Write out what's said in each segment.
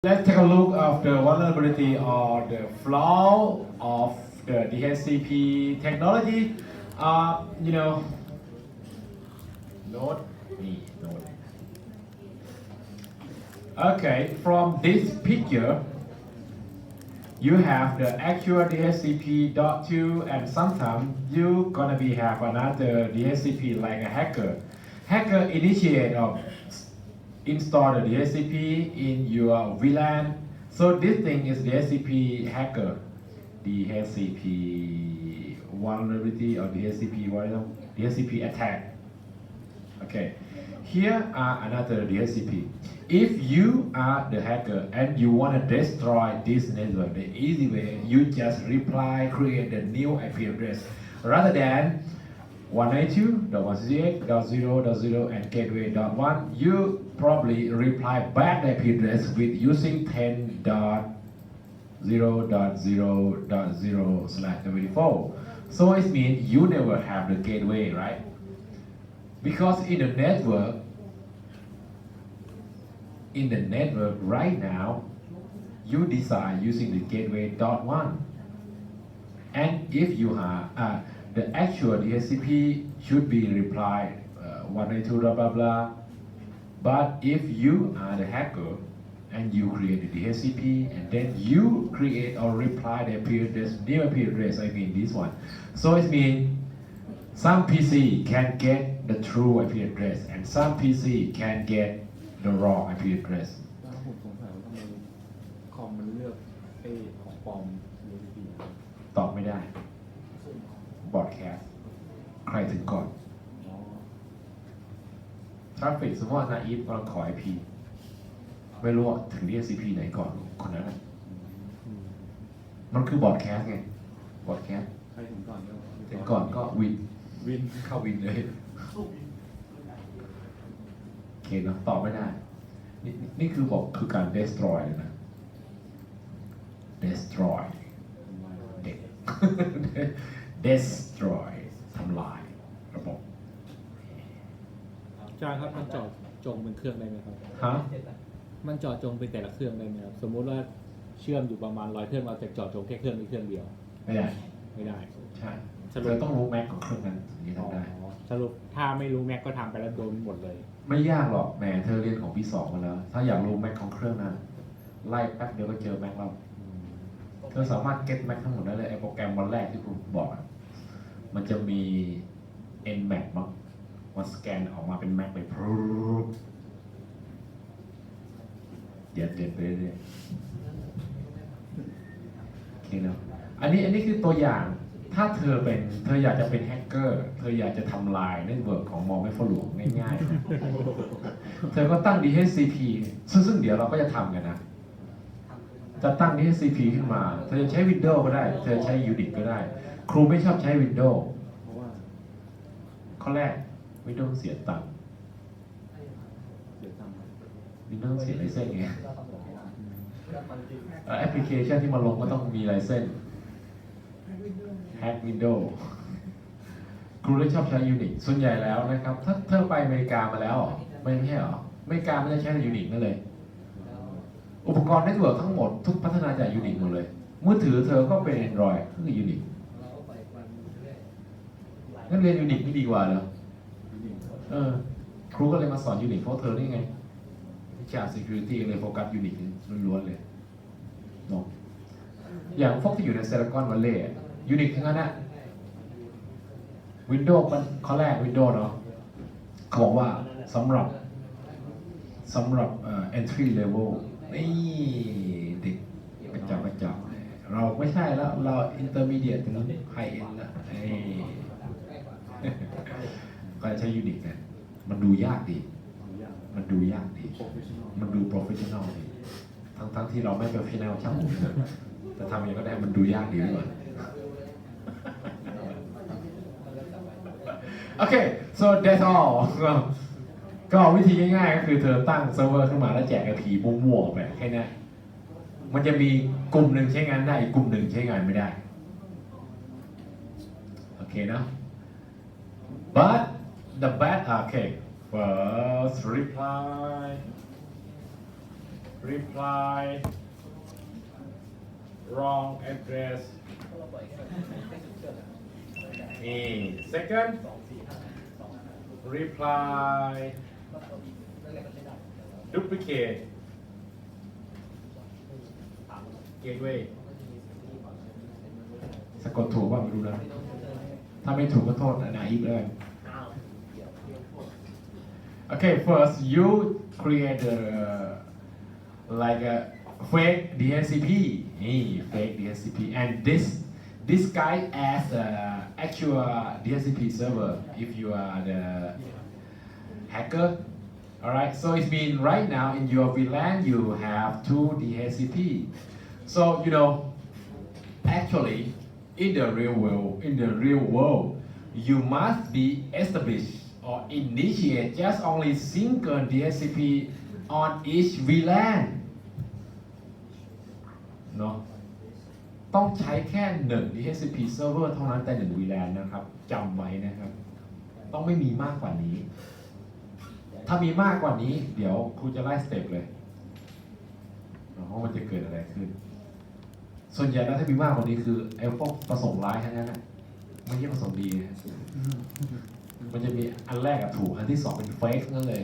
Let's take a look of the vulnerability or the flaw of the DHCP technology. You know, note me, note. Okay, from this picture, you have the actual DHCP.2 and sometimes you gonna be have another DHCP like a hacker. Hacker initiate or install the DHCP in your VLAN. So this thing is DHCP hacker, DHCP vulnerability or DHCP attack. Okay, here are another DHCP. If you are the hacker and you want to destroy this network, the easy way, you just reply, create a new IP address rather than 192.168.0.0 and gateway.1, you probably reply back the IP address with using 10.0.0.0/74. So it means you never have the gateway, right? Because in the network right now, you design using the gateway.1. And if you have the actual DHCP should be replied 192 blah blah blah. But if you are the hacker and you create the DHCP and then you create or reply the IP address, new IP address, I mean this one. So it means some PC can get the true IP address and some PC can get the wrong IP address. แล้วผมสงสัยว่าทำไมคอมมันเลือกไอ้ของปลอม USB ตอบไม่ได้บอดแคสต์ใครถึงก่อน อ๋อ ทราฟฟิกสมมติว่านาอีฟกำลังขอ IP ไม่รู้ว่าถึง DHCP ไหนก่อนคนนั้นน่ะมันคือบอดแคสต์ไงบอดแคสต์ ใครถึงก่อนก็ ถึงก่อนก็วิน วิน เข้าวินเลยโอเคเนาะตอบไม่ได้นี่คือบอกคือการ destroy เลยนะ destroy เด็ก destroy ทำลายระบบ อาจารย์ครับมันเจาะจงเป็นเครื่องได้ไหมครับ ฮะ มันเจาะจงเป็นแต่ละเครื่องได้ไหมครับสมมุติว่าเชื่อมอยู่ประมาณ100เครื่องเราจะเจาะจงแค่เครื่องนี้เครื่องเดียว ไม่ได้ ไม่ได้ ใช่ สรุป เธอต้องรู้แม็กของเครื่องนั้นถึงจะทำได้ สรุปถ้าไม่รู้แม็กก็ทำไปแล้วโดนหมดเลย ไม่ยากหรอกแหมเธอเรียนของปี 2มาแล้ว ถ้าอยากรู้แม็กของเครื่องนั้นไล่แป๊บเดียวก็เจอแม็กแล้วเธอสามารถเก็ตแม็กทั้งหมดได้เลยไอ้โปรแกรมวันแรกที่ผมบอกอะมันจะมี nmax มั้งมันสแกนออกมาเป็นแม็กไปพรูดเดี๋ยวไปเรื่อยโอเคเนาะอันนี้คือตัวอย่างถ้าเธออยากจะเป็นแฮกเกอร์เธออยากจะทำลายเน็ตเวิร์กของมอไม่ฝรั่งง่ายๆ เธอก็ตั้ง DHCP ซึ่งเดี๋ยวเราก็จะทำกันนะ จะตั้ง DHCP ขึ้นมา เธอจะใช้ Windows ก็ได้ เธอใช้ Unix ก็ได้ ครูไม่ชอบใช้ Windows เพราะว่า ข้อแรก Windows เสียตังค์ เดี๋ยวจำ Windows เสียไลเซนส์ไงแอปพลิเคชันที่มาลงก็ต้องมีไลเซนส์แฮก Windows ครูเลยชอบใช้ Unix ส่วนใหญ่แล้วนะครับ ถ้าเธอไปอเมริกามาแล้วเหรอไม่ใช่เหรออเมริกาไม่ได้ใช้แต่ Unix นั่นเลย อุปกรณ์เน็ตเวิร์กทั้งหมดทุกพัฒนาจาก Unix หมดเลยมือถือเธอก็เป็น Android ก็คือ Unix งั้นเรียน Unix ไม่ดีกว่าเหรอครูก็เลยมาสอน Unix เพราะเธอนี่ไงวิชา Security เลยโฟกัส Unix ล้วนๆเลยเนาะอย่างพวกที่อยู่ในเซเลกอนวัลเลย์ Unix ทั้งนั้นนะ Windows มันข้อแรก Windows เนาะเขาบอกว่าสำหรับentry level นี่เด็กกระจอกเราไม่ใช่แล้วเรา intermediate ถึง high end แล้วก็ใช้ Unix กันมันดูยากดี มันดูยากดี มันดู professional ดีทั้งที่เราไม่ professional ช่างผมนะแต่ทำอย่างก็ได้มันดูยากดีด้วยโอเค so that's all ก็วิธีง่ายๆก็คือเธอตั้งเซิร์ฟเวอร์ขึ้นมาแล้วแจกไอพีมั่วๆไปแค่นี้มันจะมีกลุ่มหนึ่งใช้งานได้อีกกลุ่มหนึ่งใช้งานไม่ได้โอเคนะ but the bad okay first reply reply wrong address. Second, reply duplicate gateway สะกดถูกว่าไม่รู้นะถ้าไม่ถูกก็โทษนะอีกเลย Okay, first you create like a fake DHCP, fake DHCP, and this guy as a actual DHCP server if you are the hacker. Alright, so it means right now in your VLAN you have two DHCP. So you know, actually in the real world, you must be established or initiate just only single DHCP on each VLAN. เนาะต้องใช้แค่1 DHCP server เท่านั้นแต่1 VLAN นะครับจำไว้นะครับ ต้องไม่มีมากกว่านี้ ถ้ามีมากกว่านี้เดี๋ยวครูจะไล่สเต็ปเลยว่ามันจะเกิดอะไรขึ้น ส่วนใหญ่แล้วถ้ามีมากกว่านี้คือไอ้พวกประสงค์ร้ายทั้งนั้นนะไม่ใช่ประสงค์ดีนะมันจะมีอันแรกอะถูกอันที่สองเป็นเฟกนั่นเลย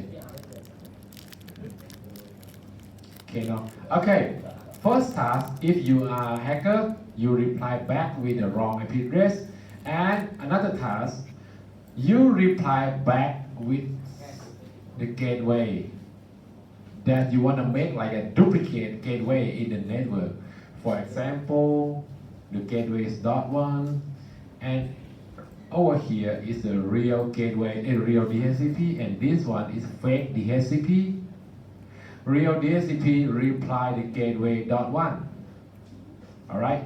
โอเคเนาะโอเค first task if you are a hacker you reply back with the wrong IP address and another task you reply back with the gateway that you want to make like a duplicate gateway in the network. For example, the gateway is .1 and over here is the real gateway, a real DHCP, and this one is fake DHCP. Real DHCP reply the gateway .1. Alright,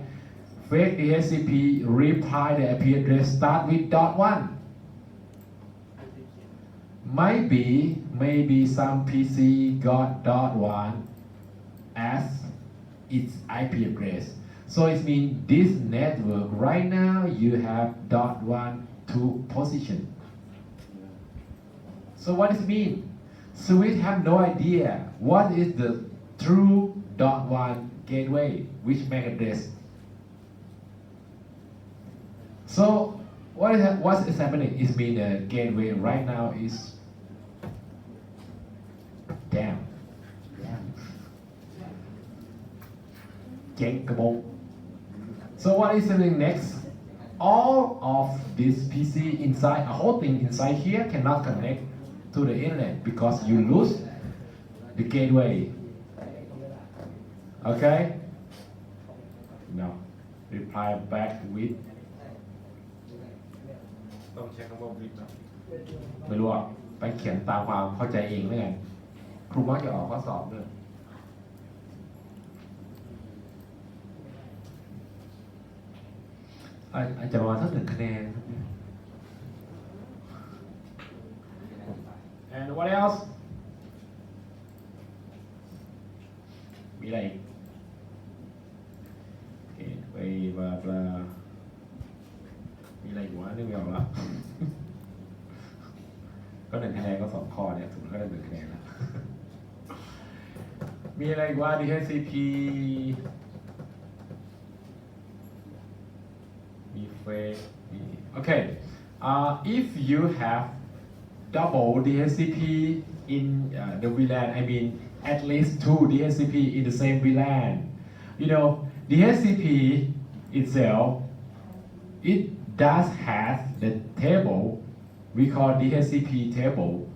fake DHCP reply the IP address start with .1. Maybe some PC got .1 as its IP address. So it means this network right now you have .1 to position. So what does it mean? Switch have no idea what is the true .1 gateway, which MAC address. So what is happening? It means the gateway right now is damn. So what is happening next? All of this PC inside, a whole thing inside here cannot connect to the internet because you lose the gateway. Okay? No. Reply back with ต้องใช้คำว่า with นะไม่รู้อ่ะไปเขียนตามความเข้าใจเองแล้วกันครูมักจะออกข้อสอบด้วยอาจจะประมาณสัก1 คะแนน And what else มีอะไรอีกโอเคไปบลาบลามีอะไรอยู่วะนึกไม่ออกแล้ว ก็1 คะแนนก็2 ข้อเนี่ยถูกแล้วก็ได้1 คะแนนแล้ว มีอะไรอีกว่า DHCP Okay, if you have double DHCP in the VLAN, I mean at least 2 DHCP in the same VLAN. You know, DHCP itself, it does have the table we call DHCP table.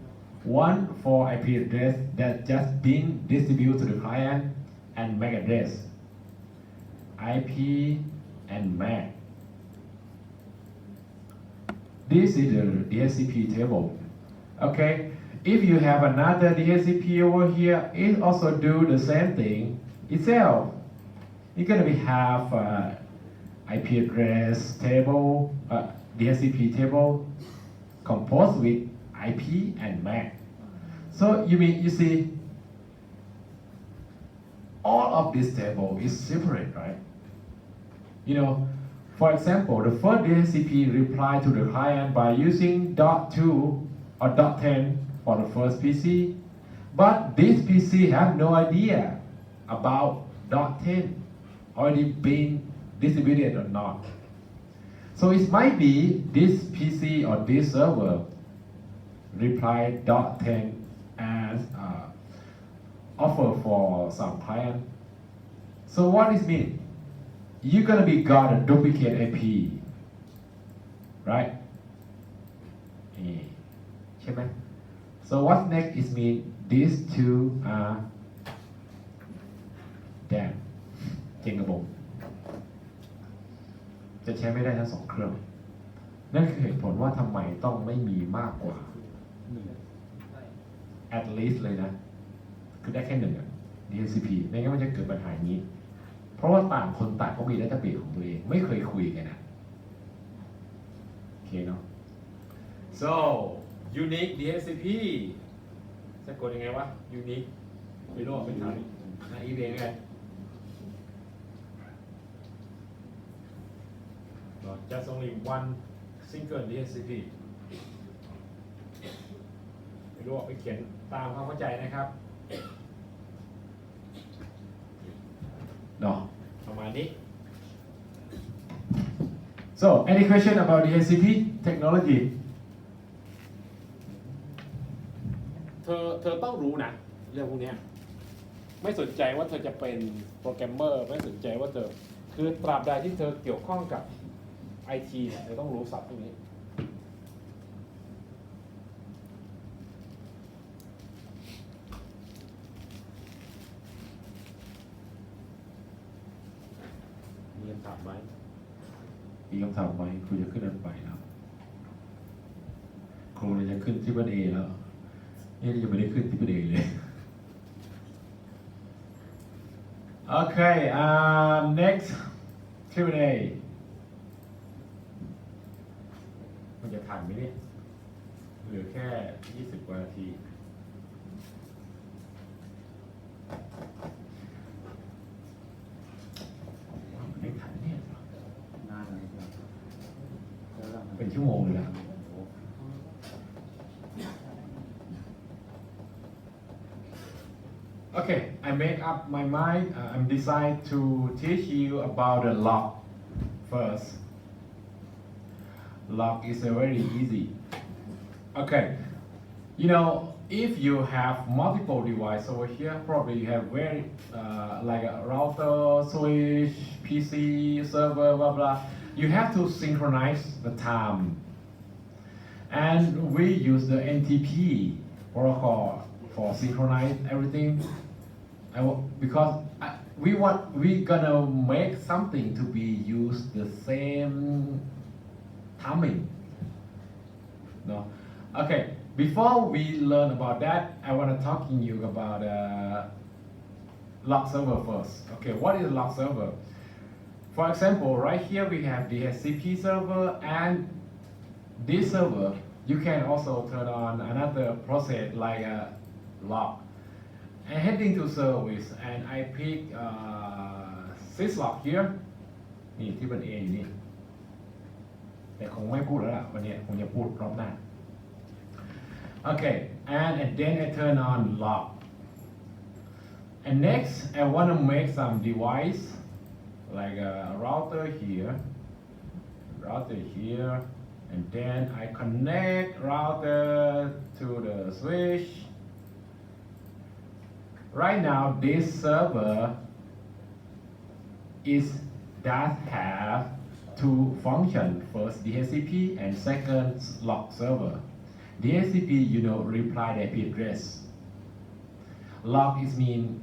One for IP address that just being distributed to the client and MAC address, IP and MAC. This is the DHCP table. Okay, if you have another DHCP over here, it also do the same thing itself. It's gonna be have IP address table, DHCP table composed with IP and MAC. So you see, all of this table is separate, right? You know. For example, the first DHCP reply to the client by using .2 or .10 for the first PC, but this PC have no idea about .10 already being distributed or not. So it might be this PC or this server reply .10 as offer for some client. So what does it mean? You're gonna be got a duplicate IP, right? ใช่ไหม So what's next is mean these two are damn เจงกระบอกจะใช้ไม่ได้ทั้งสองเครื่อง นั่นคือเหตุผลว่าทำไมต้องไม่มีมากกว่า at least เลยนะ คือได้แค่หนึ่งอะ DHCP ไม่งั้นมันจะเกิดปัญหาอย่างนี้ เพราะว่าต่างคนต่างก็มีดัตต้าเบสของตัวเอง ไม่เคยคุยกันนะโอเคเนาะ so unique DHCP จะกดยังไงวะ unique ไม่รู้เป็นทางนะอีเบงไง just only one single DHCP ไม่รู้ไปเขียนตามความเข้าใจนะครับเนาะประมาณนี้ so any question about DHCP technology เธอต้องรู้นะเรื่องพวกนี้ไม่สนใจว่าเธอจะเป็นโปรแกรมเมอร์ไม่สนใจว่าเธอคือตราบใดที่เธอเกี่ยวข้องกับ IT เนี่ยเธอต้องรู้ศัพท์พวกนี้มีคำถามไหมมีคำถามไหมครูจะขึ้นอันไปแล้วครูจะขึ้นที่ประเดแล้วนี่ยังไม่ได้ขึ้นที่ประเดเลย Okay next Q&A มันจะทันไหมเนี่ยเหลือแค่20 กว่านาทีไม่ทันเนี่ย นานเลยครับแล้วเรา เป็นชั่วโมงเลยนะ Okay, I make up my mind. I'm decided to teach you about the log first. Log is very easy. Okay, you know, if you have multiple devices over here, probably you have very like a router, switch, PC, server, blah blah. You have to synchronize the time, and we use the NTP protocol for synchronize everything. Because we're gonna make something to be used the same timing. No, okay. Before we learn about that, I want to talk to you about log server first. Okay, what is log server? For example, right here we have the DHCP server and this server. You can also turn on another process like a log. And heading to service and I pick syslog here นี่ที่เป็น A อยู่นี่แต่คงไม่พูดแล้วล่ะวันนี้คงจะพูดรอบหน้า Okay and then I turn on log and next I want to make some device like a router here and then I connect router to the switch. Right now, this server does have two functions. First, DHCP and second, log server. DHCP, you know, reply the IP address. Log is mean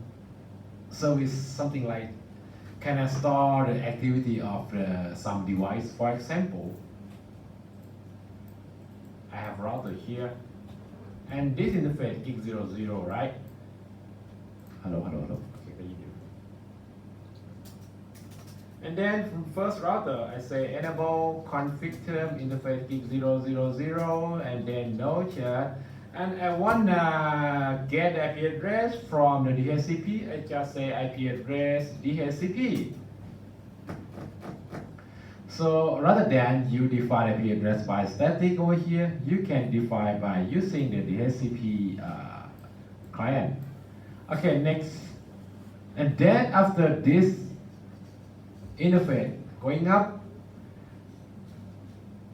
service something like can I store the activity of some device. For example, I have router here, and this interface gig 00, right? Hello. Okay, can you hear me? And then from first router, I say enable config term interface gig 000 and then no chat. And I wanna get IP address from the DHCP. I just say IP address DHCP. So rather than you define IP address by static over here, you can define by using the DHCP client. Okay, next And then after this interface going up,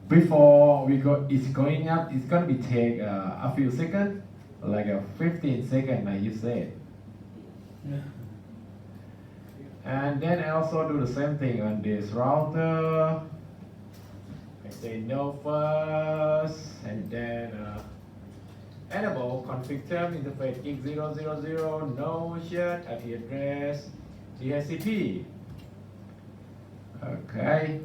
before we go, it's going up, it's gonna be take a few seconds, like a 15 seconds, like you said. And then I also do the same thing on this router. I say no first, and then enable config term interface gig 000 no shut IP address DHCP. Okay.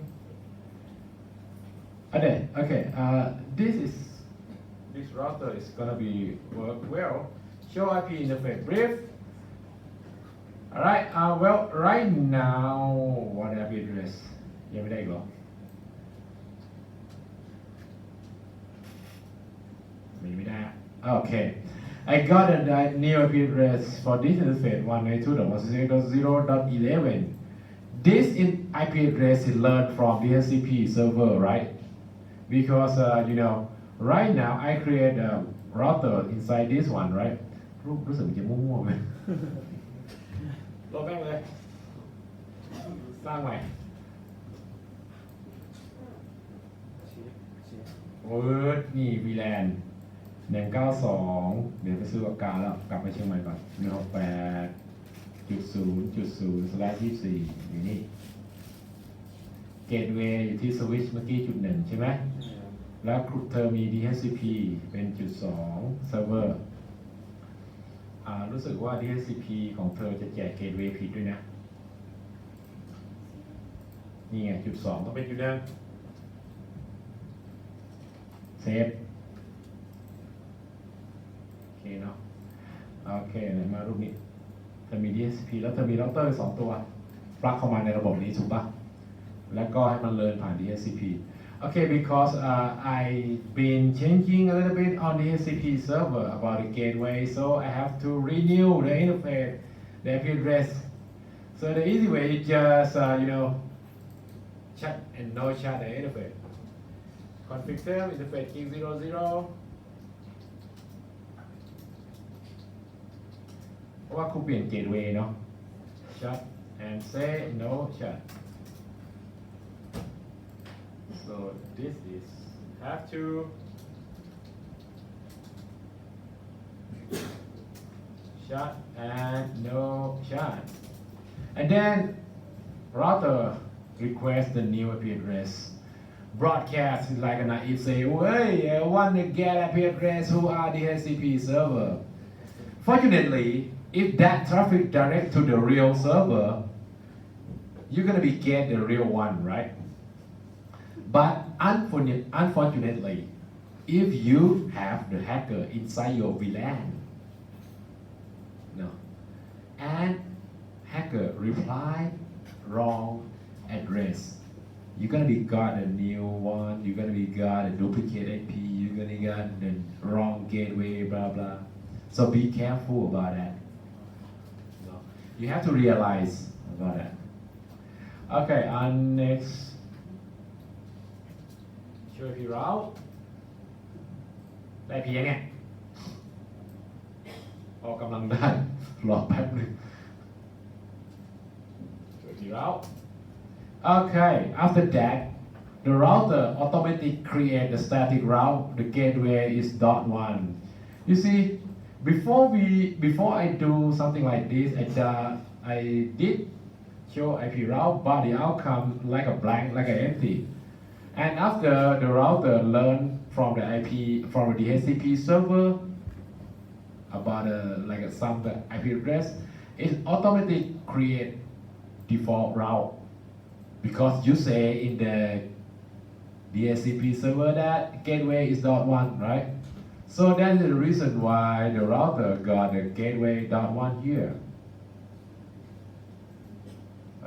This router is gonna be work well. Show IP interface brief. Alright, well, right now, what IP address? ยังไม่ได้อีกเหรอ ไม่ได้ Okay, I got a new IP address for this interface 192.168.0.11. This IP address is learned from DHCP server, right? Because right now I create a router inside this one, right? รู้สึกจะมั่วๆไหม ลบแม่งเลย สร้างใหม่ เวิร์ดนี่ VLAN 192 เดี๋ยวไปซื้อปากกาแล้วกลับไปเชียงใหม่ก่อน168.0.0/24 อยู่นี่ Gateway อยู่ที่สวิตช์เมื่อกี้จุด 1 ใช่ไหม แล้วเธอมี DHCP เป็นจุด 2 Server รู้สึกว่า DHCP ของเธอจะแจก Gateway ผิดด้วยนะ นี่ไงจุด 2 ต้องเป็นจุด 1 เซฟโอเคเนาะโอเคมารูปนี้เธอมี DHCP แล้วเธอมีเราเตอร์2 ตัวปลั๊กเข้ามาในระบบนี้ถูกปะแล้วก็ให้มันเลินผ่าน DHCP Okay, because I've been changing a little bit on the DHCP server about the gateway, so I have to renew the interface, the IP address. So the easy way is just shut and no shut the interface. Config term interface gig 00. เพราะว่าครูเปลี่ยน gateway เนาะ shut and say no shut. So this is have to shut and no shut. And then router request the new IP address. Broadcast is like a naive say, hey, I want to get IP address who are the DHCP server. Fortunately, if that traffic direct to the real server, you're gonna be get the real one, right? But unfortunately, if you have the hacker inside your VLAN, and hacker reply wrong address, you're gonna be got a new one, you're gonna be got a duplicate IP, you're gonna get the wrong gateway, blah blah. So be careful about that. You have to realize about that. Okay, next. Show IP route ได้เพียงไงออกกำลังได้รอแป๊บนึง Show IP route Okay after that the router automatically create the static route the gateway is .1 you see before I do something like this I did show IP route but the outcome like a blank like an empty And after the router learn from the IP from the DHCP server about some IP address, it automatically create default route because you say in the DHCP server that gateway is .1, right? So that is the reason why the router got the gateway .1 here.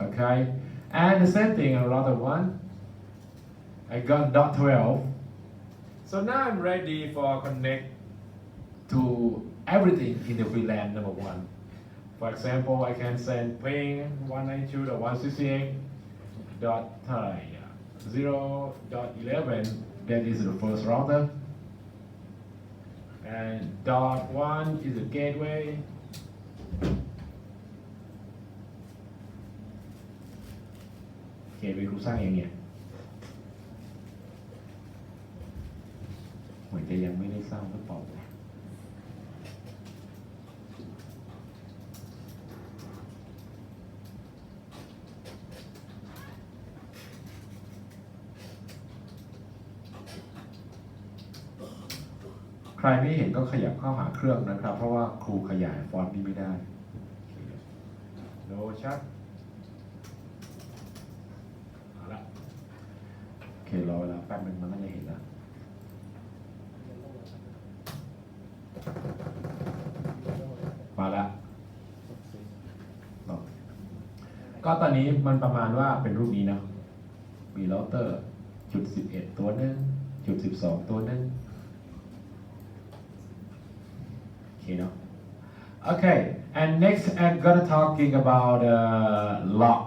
Okay, and the same thing on router 1.I got .12. So now I'm ready for connect to everything in the VLAN number 1. For example, I can send ping 192.168.0.11. That is the first router. And .1 is the gateway. เกตเวย์ครูสร้างเองเนี่ยเหมือนจะยังไม่ได้สร้างหรือเปล่าใครไม่เห็นก็ขยับเข้าหาเครื่องนะครับ เพราะว่าครูขยายฟอนต์นี้ไม่ได้โนชัดเอาละโอเครอเวลาแป๊บนึงมันน่าจะเห็นแล้วมาละก็ตอนนี้มันประมาณว่าเป็นรูปนี้นะมีเราเตอร์จุด11ตัวนึงจุด12ตัวนึงOkay, and next I'm gonna talking about lock.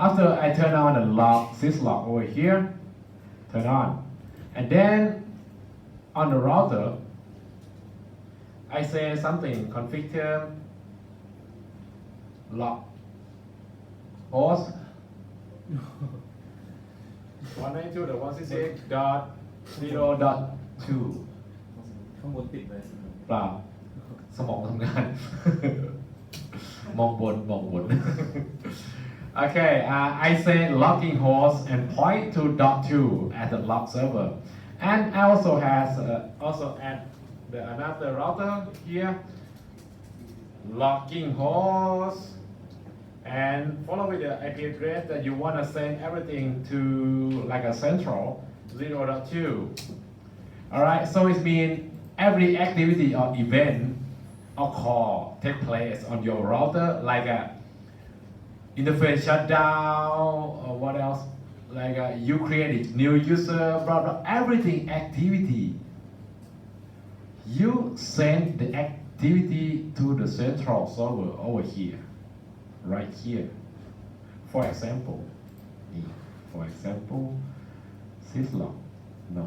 After I turn on the lock, syslock over here, turn on, and then on the router, I say something config term lock host 192.168.0.2 ข้างบนติดเลย เปล่าสมองทำงาน มองบน Okay, I say logging host and point to .2 at the log server, and I also add another router here, logging host, and follow with the IP address that you want to send everything to like a central 0.2. Alright, so it means every activity or event or call take place on your router, like a interface shutdown or what else, like you create new user, blah blah, everything activity. You send the activity to the central server over here, right here. For example, syslog, no.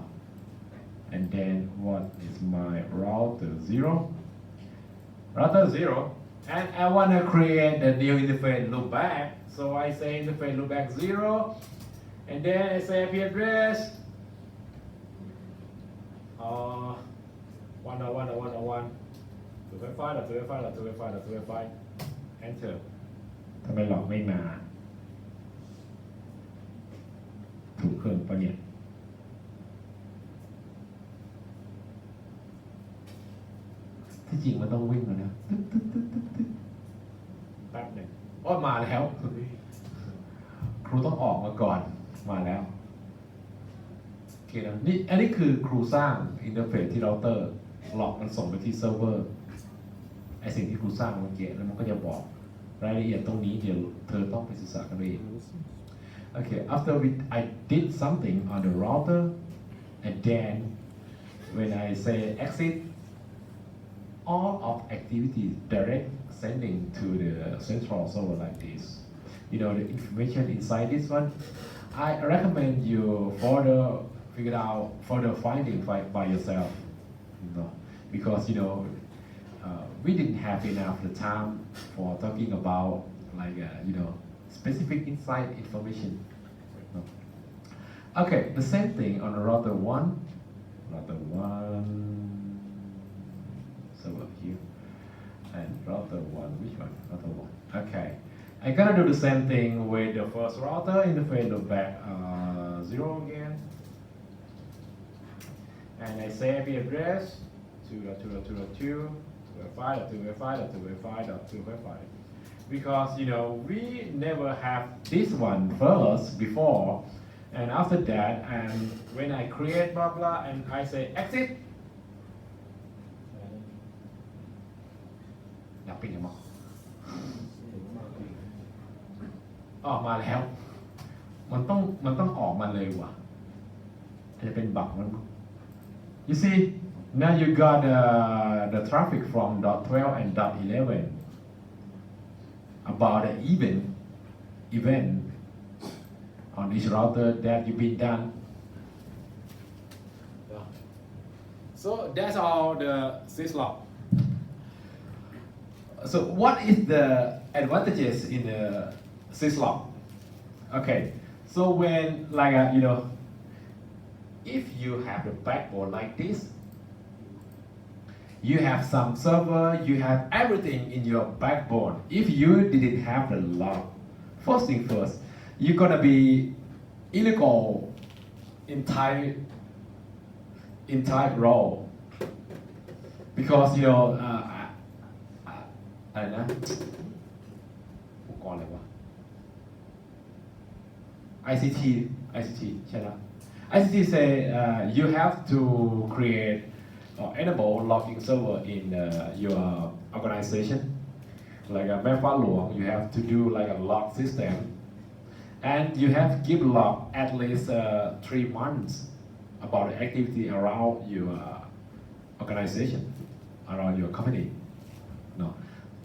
And then what is my router 0? Router 0. And I want to create the new interface loopback. So I say interface loopback 0. And then I say IP address 101.101. 255.255.255.255. Enter. ทำไมหลอกไม่มาถูกเครื่องปะเนี่ยที่จริงมันต้องวิ่งแล้วนะแป๊บหนึ่งมาแล้วครูต้องออกมาก่อนมาแล้วโอเคนะนี่อันนี้คือครูสร้างอินเทอร์เฟซที่เราเตอร์หลอกมันส่งไปที่เซิร์ฟเวอร์ไอสิ่งที่ครูสร้างเมื่อกี้แล้วมันก็จะบอกรายละเอียดตรงนี้เดี๋ยวเธอต้องไปศึกษากันเอง Okay, after I did something on the router, and then when I say exit, all of activities direct sending to the central server like this. The information inside this one, I recommend you further finding by yourself. Because we didn't have enough the time for talking about specific inside information. Okay, the same thing on the router 1. Server here. And router 1, which one? Router 1. Okay. I'm gonna do the same thing with the first router interface loopback 0 again. And I say IP address 2.2.2.2, 2.5.2.5.2.5.2.5. Because we never have this one first before, and after that, and when I create blah blah and I say exit, อยากปิดยังมั้งมาแล้วมันต้องออกมาเลยว่ะจะเป็นบั๊กมัน You see, now you got the traffic from .12 and .11 about the event on each router that you've been done. So that's all the syslog. So what is the advantages in the syslog? Okay, so when like if you have the backbone like this, you have some server, you have everything in your backbone. If you didn't have the lock, first thing first, you're gonna be illegal in Thai role becauseอะไรนะองค์กรอะไรวะ ICT ใช่แล้ว ICT say you have to create or enable logging server in your organization like a แม่ฟ้าหลวง you have to do like a log system and you have to give log at least 3 months about the activity around your organization around your company เนาะ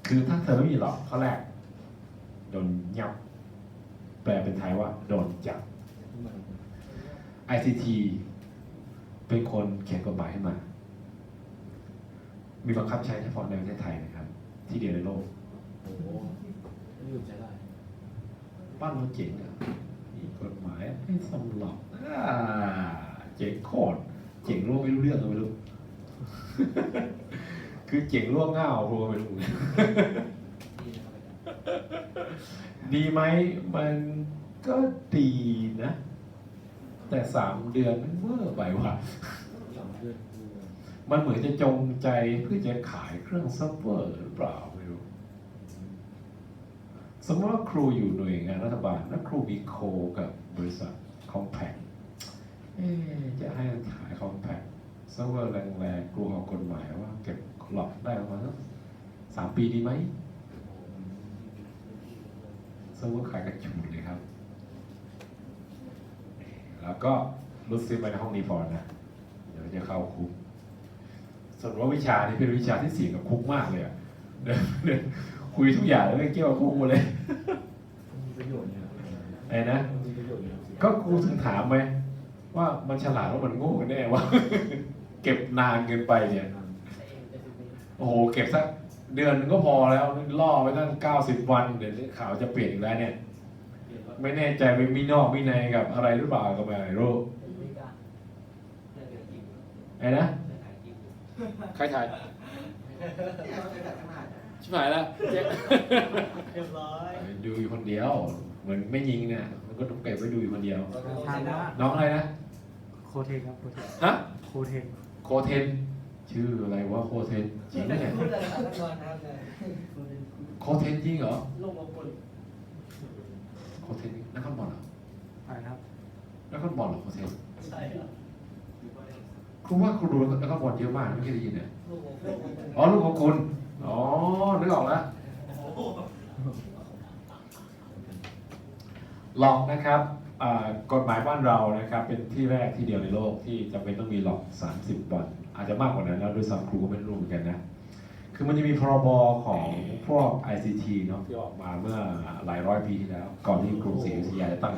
คือถ้าเธอไม่มีหลอกข้อแรกโดนยับแปลเป็นไทยว่าโดนจับ ICT เป็นคนเขียนกฎหมายขึ้นมา มีบังคับใช้เฉพาะในประเทศไทยนะครับ ที่เดียวในโลก โอ้โหไม่หยุดใช้ได้ บ้านเราเจ๋งอ่ะมีกฎหมายให้สำหรับเจ๋งโคตรเจ๋งโลกไม่รู้เรื่องเลยไม่รู้ คือเจ๋งล่วงง่าวพวกไม่รู้ ดีไหมมันก็ดีนะ แต่3 เดือนมันเวอร์ไปว่ะ 3 เดือนคือ มันเหมือนจะจงใจเพื่อจะขายเครื่องเซิร์ฟเวอร์หรือเปล่าไม่รู้ สมมติว่าครูอยู่หน่วยงานรัฐบาลแล้วครูมีโคกับบริษัทคอมแพคจะให้ขายคอมแพคเซิร์ฟเวอร์แรงๆครูออกกฎหมายว่าเก็บหลอกได้ประมาณสัก3 ปีดีไหมเซิร์ฟเวอร์ขายกระจุดเลยครับ แล้วก็รุดซิปไปในห้องนี้พอนะ เดี๋ยวจะเข้าคุกส่วนว่าวิชานี้เป็นวิชาที่เสี่ยงกับคุกมากเลยอะเดินคุยทุกอย่างแล้วไม่เกี่ยวกับคุกหมดเลย มีประโยชน์เนี่ย ไอ้นะ มีประโยชน์เนี่ย ก็ครูถึงถามไหมว่ามันฉลาดว่ามันโง่กันแน่วะ เก็บนานเกินไปเนี่ย โอ้โห เก็บสักเดือนนึงก็พอแล้วล่อไปตั้ง90 วัน เดี๋ยวนี้ข่าวจะเปลี่ยนอีกแล้วเนี่ย ไม่แน่ใจไปมีนอกมีในกับอะไรหรือเปล่าก็ไม่รู้ไอ้นะ ใครถ่ายชิบหายแล้ว เรียบร้อย ดูอยู่คนเดียว เหมือนไม่ยิงเนี่ย มันก็ต้องเก็บไว้ดูอยู่คนเดียว ทานนะ น้องอะไรนะ โคเทนครับโคเทน ฮะ โคเทน โคเทน ชื่ออะไรวะโคเทนจริงเนี่ย พูดอะไรกันก่อนครับเลย โคเทนจริงเหรอ ลูกมงคล โคเทนนักฟุตบอลเหรอ อะไรนะครับ นักฟุตบอลเหรอโคเทน ใช่ครับ ครูว่าครูดูนักฟุตบอลเยอะมากไม่เคยได้ยินเนี่ย ลูกมงคล อ๋อลูกของคุณอ๋อนึกออกแล้วหลอกนะครับกฎหมายบ้านเรานะครับ เป็นที่แรกที่เดียวในโลกที่จำเป็นต้องมีหลอก30 วันอาจจะมากกว่านั้นแล้วด้วยซ้ำครูก็ไม่รู้เหมือนกันนะ คือมันจะมีพรบของพวก ICT เนาะที่ออกมาเมื่อหลายร้อยปีที่แล้ว ก่อนที่กรุงศรีอยุธยาจะตั้ง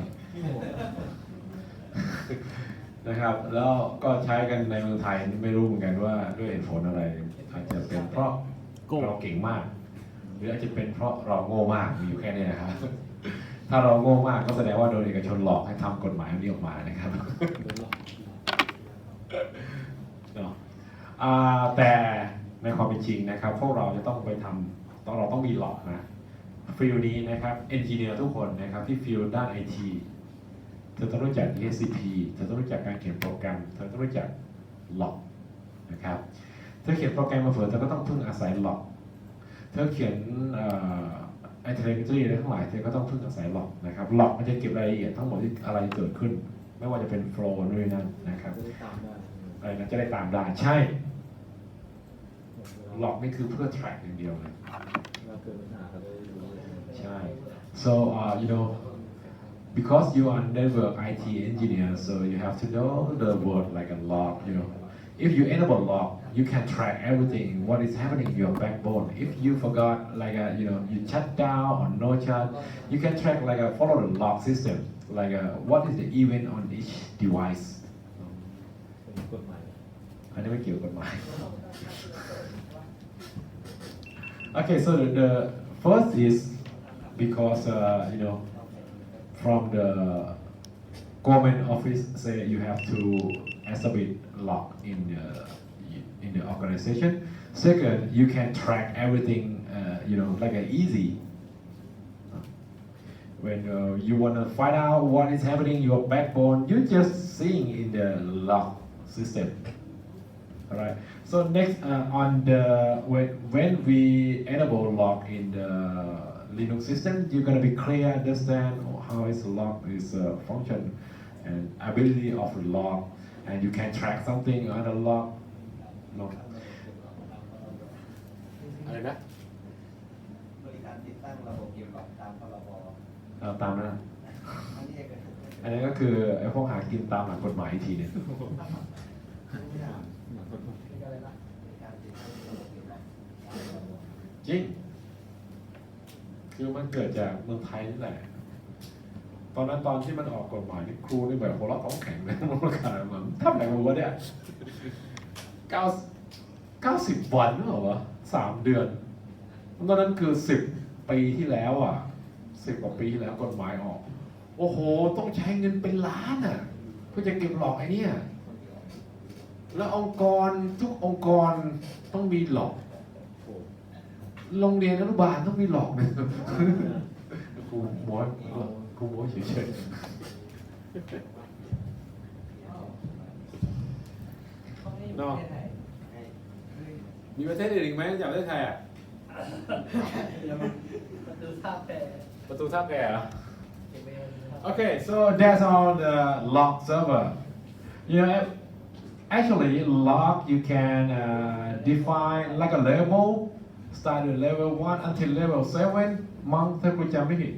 นะครับ แล้วก็ใช้กันในเมืองไทยไม่รู้เหมือนกันว่าด้วยเหตุผลอะไร อาจจะเป็นเพราะเราเก่งมาก หรืออาจจะเป็นเพราะเราโง่มากมีอยู่แค่นี้นะครับ ถ้าเราโง่มากก็แสดงว่าโดนเอกชนหลอกให้ทำกฎหมายนี้ออกมานะครับ โดนหลอก เนาะแต่ในความเป็นจริงนะครับ พวกเราจะต้องไปทำเราต้องมีหลอกนะฟิลนี้นะครับเอนจิเนียร์ทุกคนนะครับที่ฟิลด้านไอทีเธอต้องรู้จัก DHCP เธอต้องรู้จักการเขียนโปรแกรมเธอต้องรู้จักหลอกนะครับเธอเขียนโปรแกรมมาเผื่อเธอก็ต้องพึ่งอาศัยหลอกเธอเขียนไอเทเลมิตรีอะไรทั้งหลายเธอก็ต้องพึ่งอาศัยหลอกนะครับหลอกมันจะเก็บรายละเอียดทั้งหมดที่อะไรเกิดขึ้น ไม่ว่าจะเป็นโฟล์นู่นนั่นนะครับ จะได้ตามได้ อะไรนะจะได้ตามได้ใช่ หลอกนี่คือเพื่อ track อย่างเดียวเลย เราเกิดปัญหาก็ได้รู้เลย ใช่ so because you are network IT engineer so you have to know the word like a log if you enable log you can track everything what is happening in your backbone if you forgot like you shut down or no shut you can track like follow the log system like what is the event on each device เป็นกฎหมาย อันนี้ไม่เกี่ยวกับกฎหมาย Okay, so the first is because from the government office say you have to establish lock in the organization. Second, you can track everything, like easy. When you want to find out what is happening in your backbone, you're just seeing in the lock system. Alright. So next, when we enable lock in the Linux system, you're gonna be clear, understand how is lock is function and ability of the lock, and you can track something on the lock. No. อะไรนะ บริการติดตั้งระบบเกี่ยวกับตามพรบ ตามนั้น อันนี้ก็คือ อันนี้ก็คือไอ้พวกหากินตามหลักกฎหมายอีกทีเนี่ย อะไรนะบริการติดตั้งระบบเกี่ยวกับตามพรบ จริง คือมันเกิดจากเมืองไทยนี่แหละ ตอนนั้นตอนที่มันออกกฎหมายนี่ครูนี่แบบหัวเราะท้องแข็งเลยมันประกาศมันทำอะไรกันวะเนี่ย90 วันเหรอวะ3 เดือนตอนนั้นคือ10 ปีที่แล้วอ่ะ10 กว่าปีที่แล้วกฎหมายออก โอ้โห ต้องใช้เงินเป็นล้านอ่ะเพื่อจะเก็บหลอกไอ้เนี่ย แล้วองค์กรทุกองค์กรต้องมีหลอก โรงเรียนอนุบาลต้องมีหลอกเนี่ยครูหมอเฉยๆเนาะมีประเทศอื่นอีกไหมจากประเทศไทยอ่ะ ประตูท่าแพ ประตูท่าแพเหรอ เก็บไว้ในท่า Okay, so that's all the log server. Actually, log you can define like a level, start at level 1 until level 7. มั้งถ้ากูจำไม่ผิด